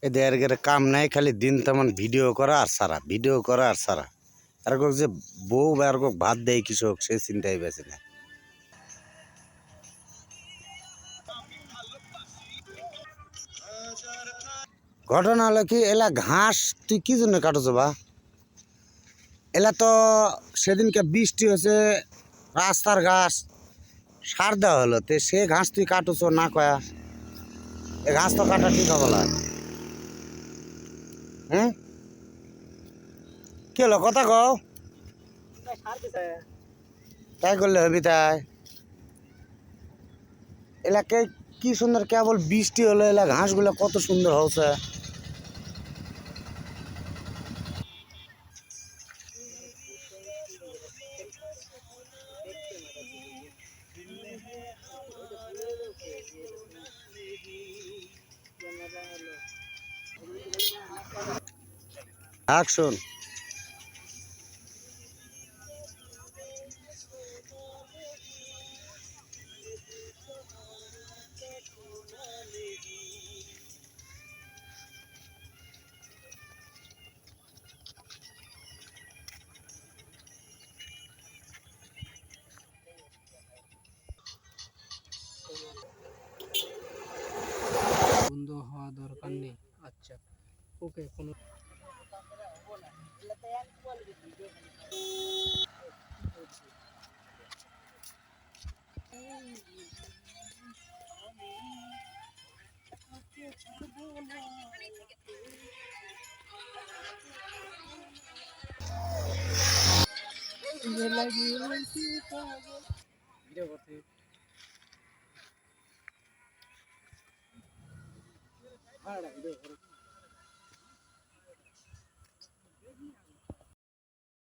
এদের কাম নাই, খালি দিন তেমন ভিডিও করা আর সারা, ভিডিও করা আর সারা। এরকম যে বউ বা এরকম ভাত দেয় কৃষক, সে চিন্তাই বেছে না। ঘটনা হলো কি, এলা ঘাস তুই কি জন্য কাটছ বা? এলা তো সেদিনকে বৃষ্টি হয়েছে, রাস্তার ঘাস সার দেওয়া হলো, তে সে ঘাস তুই কাটছ না কয়া? এ ঘাস তো কাটা ঠিক হবে না। হুম, কি হলো কথা কও? তাই করলে হবি তাই? এলাকে কি সুন্দর, কেবল বৃষ্টি হলো, এলা ঘাসগুলো কত সুন্দর হচ্ছে। অ্যাকশন। বন্ধ হওয়া দরকার নেই। আচ্ছা, ওকে। কোনো ভিডিও করতে ভিডিও করো।